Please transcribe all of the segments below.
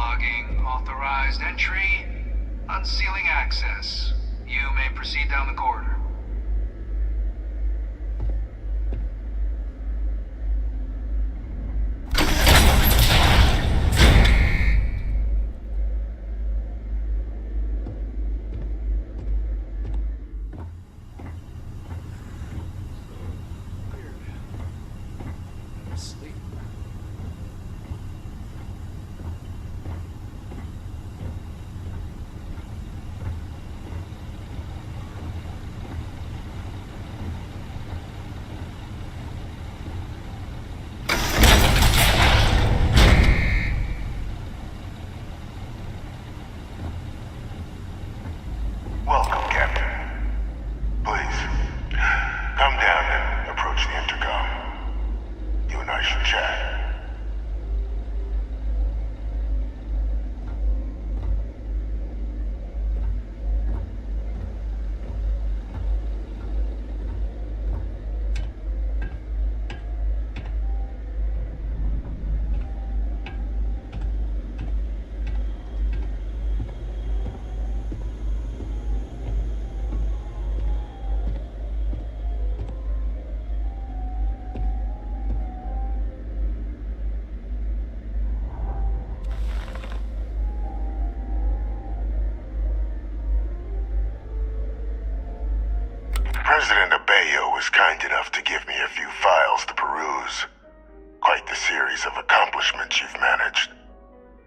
Logging authorized entry. Unsealing access. You may proceed down the corridor. Welcome, Captain. Please, come down and approach the intercom. You and I should chat. President Abeyo was kind enough to give me a few files to peruse. Quite the series of accomplishments you've managed.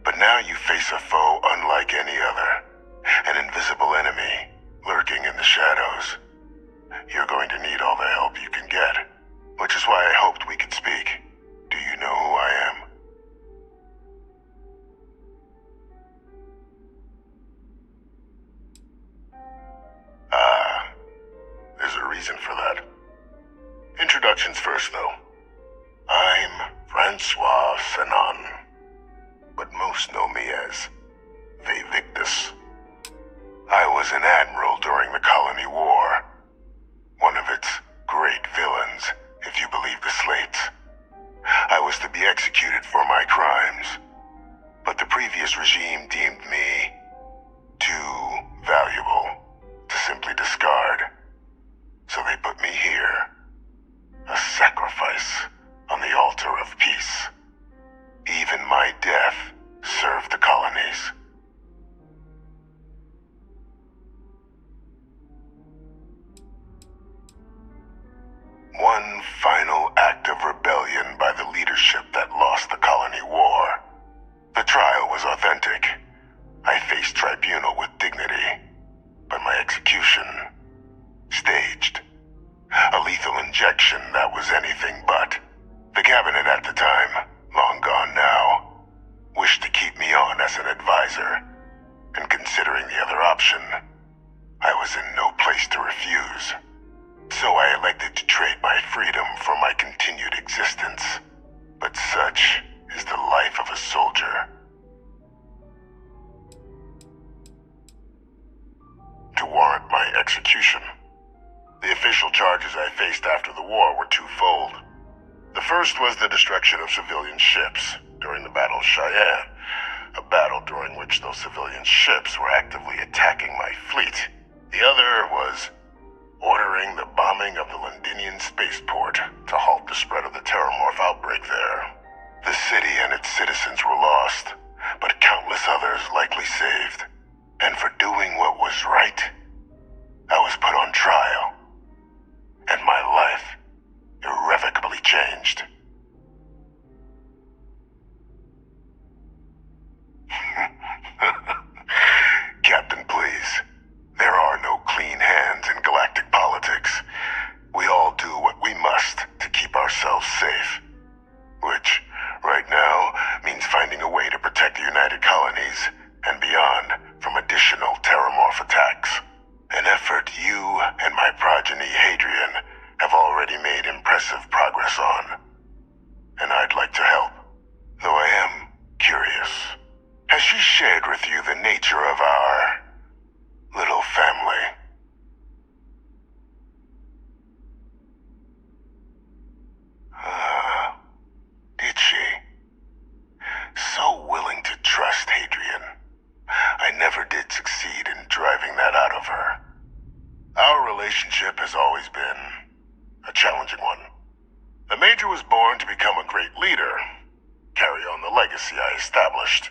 But now you face a foe unlike any other. An invisible enemy, lurking in the shadows. You're going to need all the help you can get, which is why I hoped we could speak. Do you know who I am? There's a reason for that. Introductions first, though. I'm Francois Sanon, but most know me as Victus. I was an admiral during the Colony War, one of its great villains, if you believe the slates. I was to be executed for my crimes, but the previous regime deemed me too valuable to simply discard. So they put me here, a sacrifice on the altar of peace. Even my death served the colonies. One final act of rebellion by the leadership that lost the Colony War. The trial was authentic. I faced tribunal with dignity, but my execution staged. A lethal injection that was anything but. The cabinet at the time, long gone now, wished to keep me on as an advisor, and considering the other option, I was in no place to refuse. So I elected to trade my freedom for my continued existence. But such is the life of a soldier. To warrant my execution, the official charges I faced after the war were twofold. The first was the destruction of civilian ships during the Battle of Cheyenne, a battle during which those civilian ships were actively attacking my fleet. The other was ordering the bombing of the Londinian spaceport to halt the spread of the Terramorph outbreak there. The city and its citizens were lost, but countless others likely saved. And for doing what was right, I was put on trial. And my life irrevocably changed. Captain, please. There are no clean hands in galactic politics. We all do what we must to keep ourselves safe. Which, right now, means finding a way to protect the United Colonies and beyond from additional Terramorph attacks. An effort you and my progeny Hadrian have already made impressive progress on. And I'd like to help, though I am curious. Has she shared with you the nature of our little family? Did she? So willing to trust Hadrian. legacy I established,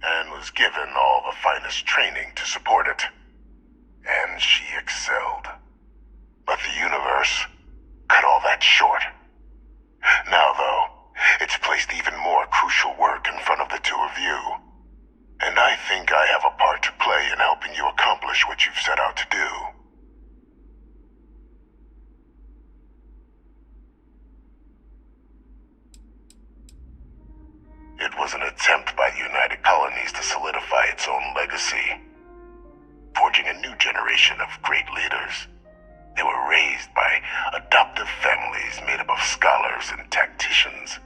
and was given all the finest training to support it. And she excelled. But the universe cut all that short. Now, though, it's placed even more crucial work in front of the two of you. And I think I have a part to play in helping you accomplish what you've set out to do. It was an attempt by the United Colonies to solidify its own legacy, forging a new generation of great leaders. They were raised by adoptive families made up of scholars and tacticians,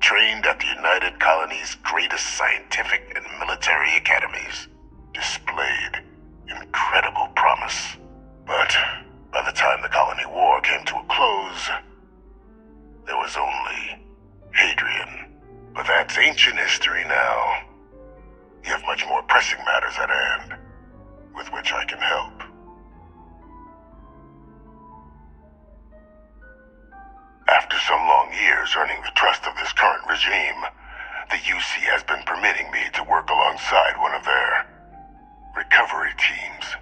trained at the United Colonies' greatest scientific and military academies, displayed incredible promise. But by the time the Colony War came to a close, there was only Hadrian. But that's ancient history now. You have much more pressing matters at hand, with which I can help. After some long years earning the trust of this current regime, the UC has been permitting me to work alongside one of their recovery teams,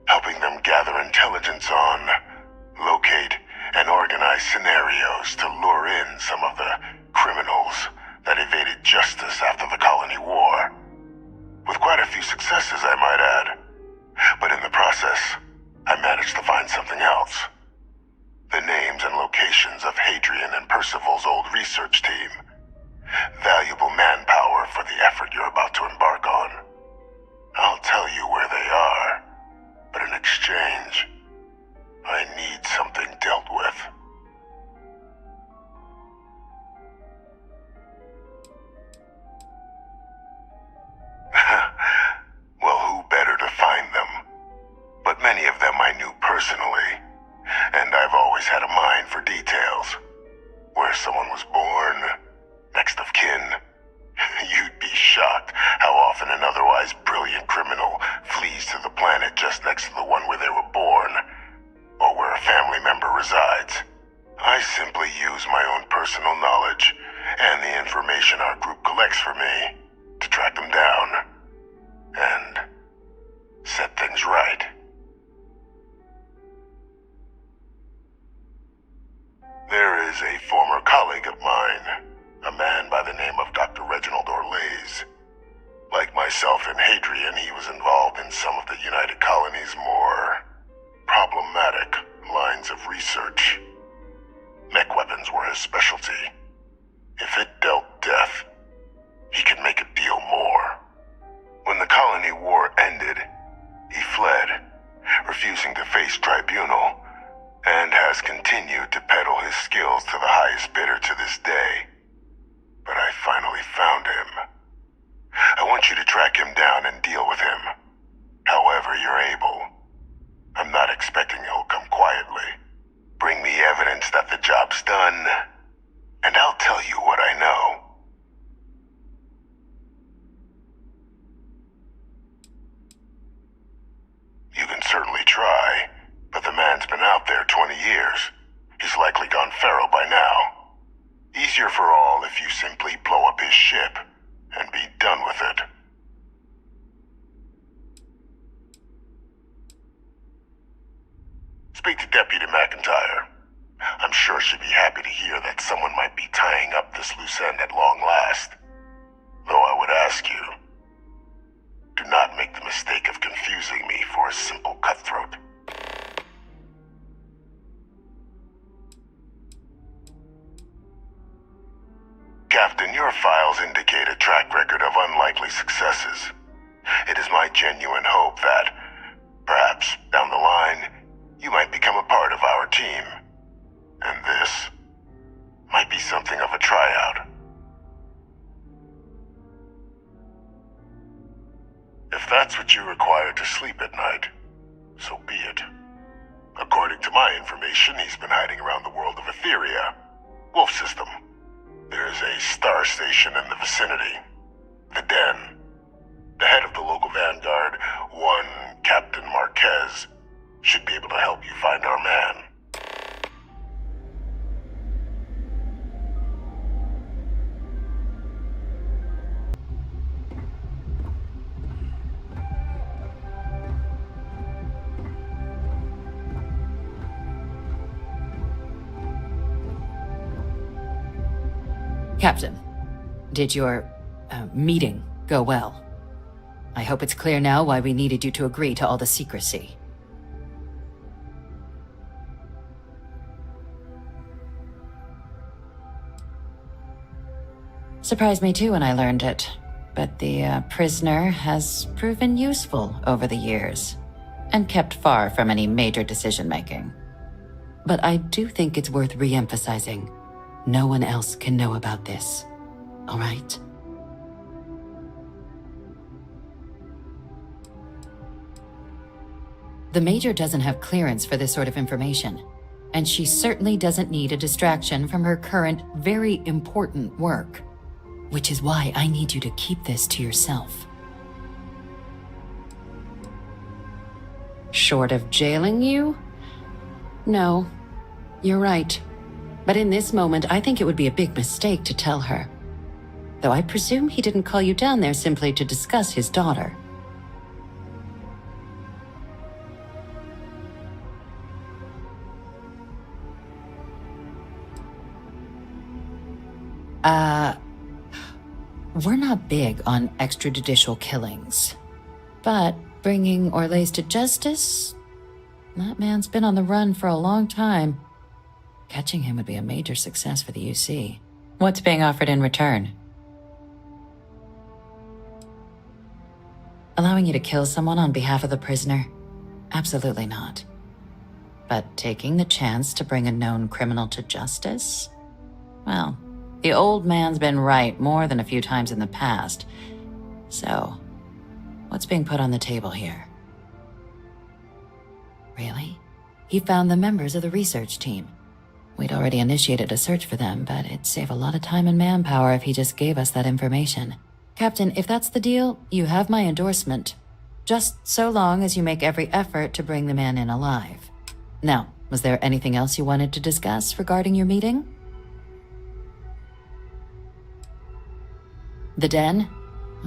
helping them gather intelligence on, locate, and organize scenarios to lure in some of the criminals that evaded justice after the Colony War. With quite a few successes, I might add. But in the process, I managed to find something else. The names and locations of Hadrian and Percival's old research team. Valuable manpower for the effort you're about to embark on. I'll tell you where they are, but in exchange, I need something dealt with. Well, who better to find them? But many of them I knew personally, and I've always had a mind for details. Where someone was born, next of kin. You'd be shocked how often an otherwise brilliant criminal flees to the planet just next to the one where they were born, or where a family member resides. I simply use my own personal knowledge and the information our group collects for me to track them down and set things right. There is a former colleague of mine, a man by the name of Dr. Reginald Orlaise. Like myself and Hadrian, he was involved in some of the United Colonies' more problematic lines of research. Mech weapons were his specialty. If it dealt death, he could make a deal more. When the Colony War ended, he fled, refusing to face tribunal, and has continued to peddle his skills to the highest bidder to this day. But I finally found him. I want you to track him down and deal with him, however you're able. I'm not expecting he'll come quietly. Bring me evidence that the job's done, and I'll tell you what I know. You can certainly try, but the man's been out there 20 years. He's likely gone feral by now. Easier for all if you simply blow up his ship and be done with it. Speak to Deputy McIntyre. I'm sure she'd be happy to hear that someone might be tying up this loose end at long last. Though I would ask you, do not make the mistake of confusing me for a simple cutthroat. Captain, your files indicate a track record of unlikely successes. It is my genuine hope that, perhaps down the line, you might become a part of our team. And this might be something of a tryout. If that's what you require to sleep at night, so be it. According to my information, he's been hiding around the world of Etheria, Wolf System. There's a star station in the vicinity, the Den. The head of the local Vanguard, one Captain Marquez, should be able to help you find our man. Captain, did your meeting go well? I hope it's clear now why we needed you to agree to all the secrecy. Surprised me too when I learned it, but the prisoner has proven useful over the years, and kept far from any major decision-making. But I do think it's worth re-emphasizing. No one else can know about this, all right? The Major doesn't have clearance for this sort of information, and she certainly doesn't need a distraction from her current, very important work. Which is why I need you to keep this to yourself. Short of jailing you? No, you're right. But in this moment, I think it would be a big mistake to tell her. Though I presume he didn't call you down there simply to discuss his daughter. We're not big on extrajudicial killings. But bringing Orlaise to justice? That man's been on the run for a long time. Catching him would be a major success for the UC. What's being offered in return? Allowing you to kill someone on behalf of the prisoner? Absolutely not. But taking the chance to bring a known criminal to justice? Well, the old man's been right more than a few times in the past. So, what's being put on the table here? Really? He found the members of the research team. We'd already initiated a search for them, but it'd save a lot of time and manpower if he just gave us that information. Captain, if that's the deal, you have my endorsement. Just so long as you make every effort to bring the man in alive. Now, was there anything else you wanted to discuss regarding your meeting? The Den?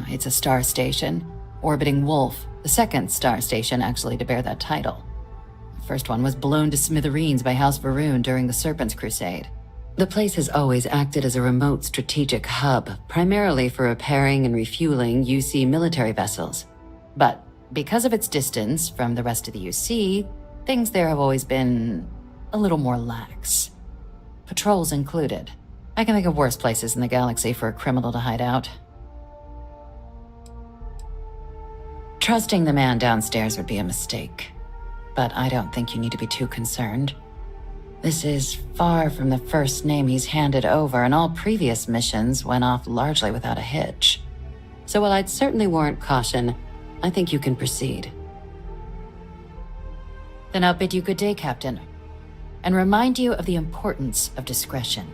It's a star station. Orbiting Wolf, the second star station actually to bear that title. The first one was blown to smithereens by House Varun during the Serpent's Crusade. The place has always acted as a remote strategic hub, primarily for repairing and refueling UC military vessels. But because of its distance from the rest of the UC, things there have always been a little more lax. Patrols included. I can think of worse places in the galaxy for a criminal to hide out. Trusting the man downstairs would be a mistake, but I don't think you need to be too concerned. This is far from the first name he's handed over, and all previous missions went off largely without a hitch. So while I'd certainly warrant caution, I think you can proceed. Then I'll bid you good day, Captain, and remind you of the importance of discretion.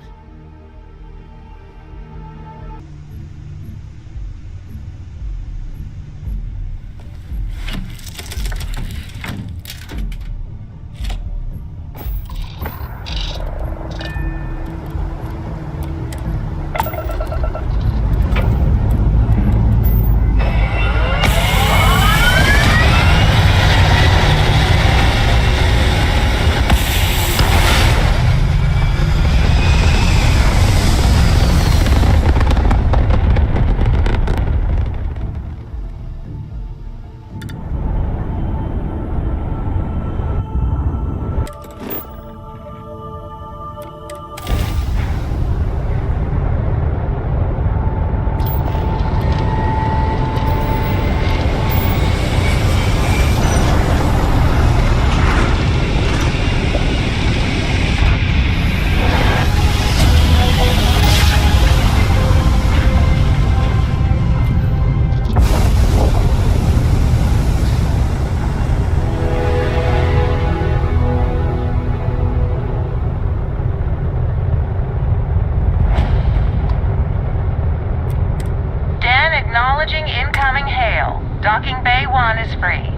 Acknowledging incoming hail. Docking Bay 1 is free.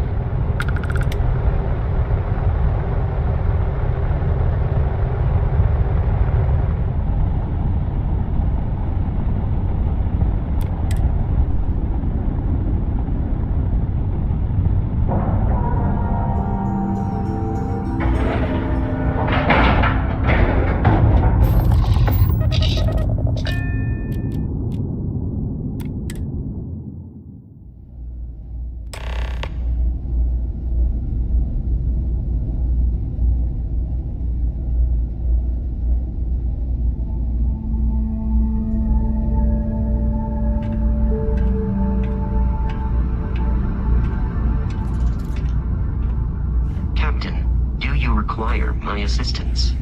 require my assistance.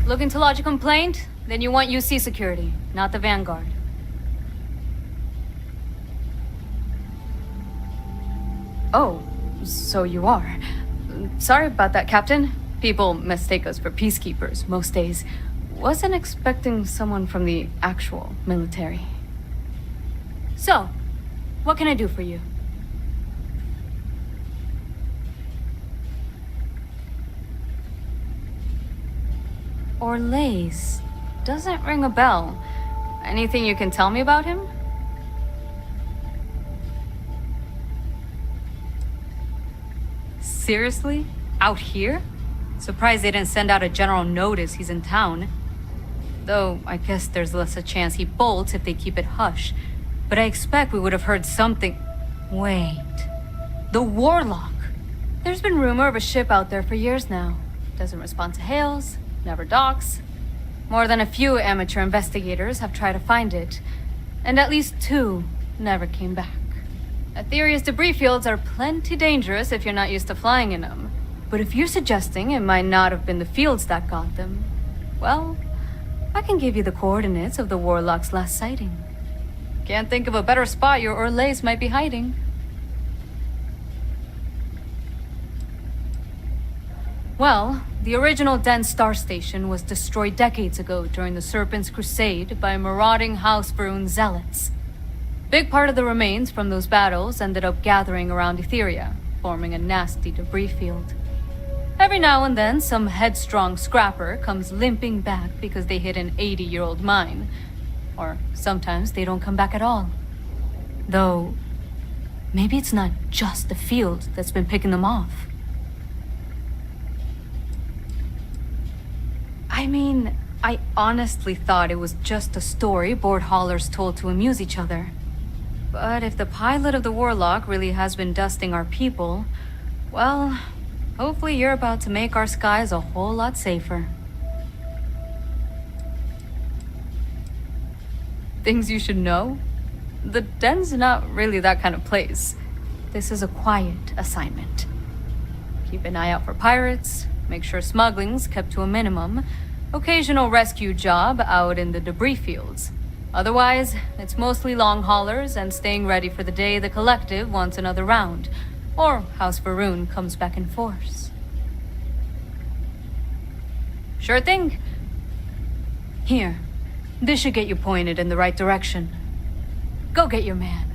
Looking to lodge a complaint? Then you want UC security, not the Vanguard. Oh, so you are. Sorry about that, Captain. People mistake us for peacekeepers most days. Wasn't expecting someone from the actual military. So, what can I do for you? Orlaise. Doesn't ring a bell. Anything you can tell me about him? Seriously? Out here? Surprised they didn't send out a general notice he's in town. Though, I guess there's less a chance he bolts if they keep it hush. But I expect we would have heard something... Wait... The Warlock! There's been rumor of a ship out there for years now. Doesn't respond to hails, never docks. More than a few amateur investigators have tried to find it, and at least 2 never came back. Aetherius debris fields are plenty dangerous if you're not used to flying in them. But if you're suggesting it might not have been the fields that got them, well, I can give you the coordinates of the Warlock's last sighting. Can't think of a better spot your Orlaise might be hiding. Well, the original Den Star Station was destroyed decades ago during the Serpent's Crusade by marauding House Varun zealots. Big part of the remains from those battles ended up gathering around Etheria, forming a nasty debris field. Every now and then, some headstrong scrapper comes limping back because they hit an 80-year-old mine. Or sometimes they don't come back at all. Though, maybe it's not just the field that's been picking them off. I mean, I honestly thought it was just a story board haulers told to amuse each other. But if the pilot of the Warlock really has been dusting our people, well, hopefully you're about to make our skies a whole lot safer. Things you should know? The den's not really that kind of place. This is a quiet assignment. Keep an eye out for pirates, make sure smuggling's kept to a minimum, occasional rescue job out in the debris fields. Otherwise, it's mostly long haulers and staying ready for the day the Collective wants another round, or House Varun comes back in force. Sure thing. Here, this should get you pointed in the right direction. Go get your man.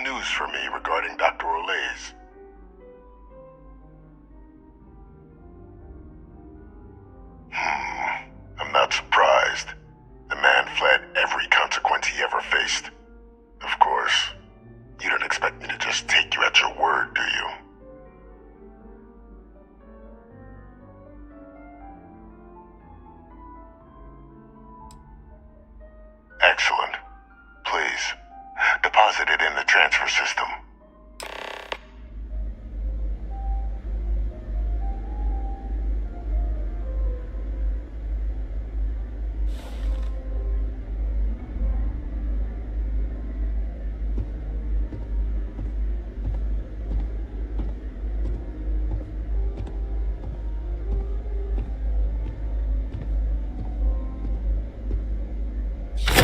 news for me regarding Dr. Olays? I'm not surprised. The man fled every consequence he ever faced. Of course, you don't expect me to just take you at your word, do you? Excellent. Please, deposit it in the transfer system.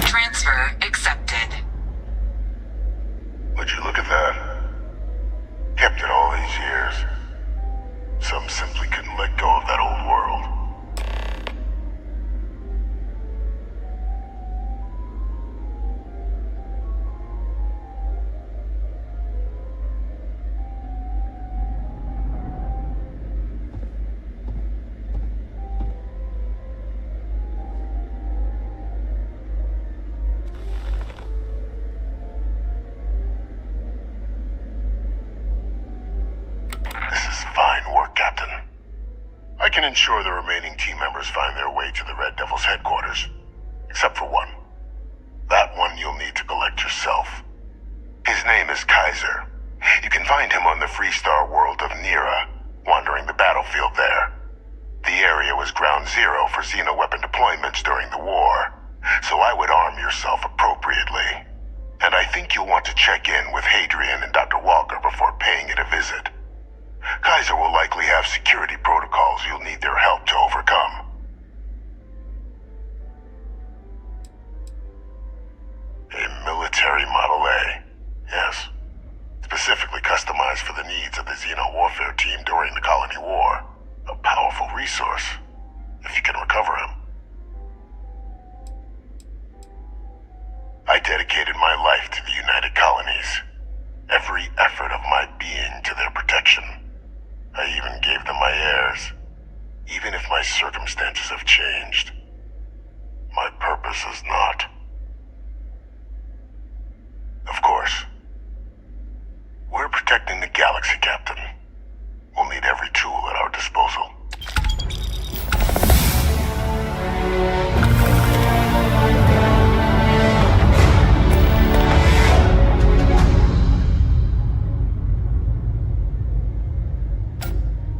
Transfer accepted. Would you look at that? Kept it all these years. Some simply couldn't let go of that old world. I can ensure the remaining team members find their way to the Red Devil's headquarters. Except for one. That one you'll need to collect yourself. His name is Kaiser. You can find him on the Freestar world of Nira, wandering the battlefield there. The area was ground zero for xeno-weapon deployments during the war, so I would arm yourself appropriately. And I think you'll want to check in with Hadrian and Dr. Walker before paying it a visit. Kaiser will likely have security protocols you'll need their help to overcome. A military Model A, yes. Specifically customized for the needs of the Xeno warfare team during the Colony War. A powerful resource, if you can recover him. I dedicated my life to the United Colonies. Every effort of my being to their protection. I even gave them my heirs. Even if my circumstances have changed, my purpose has not. Of course, we're protecting the galaxy, Captain. We'll need every tool at our disposal.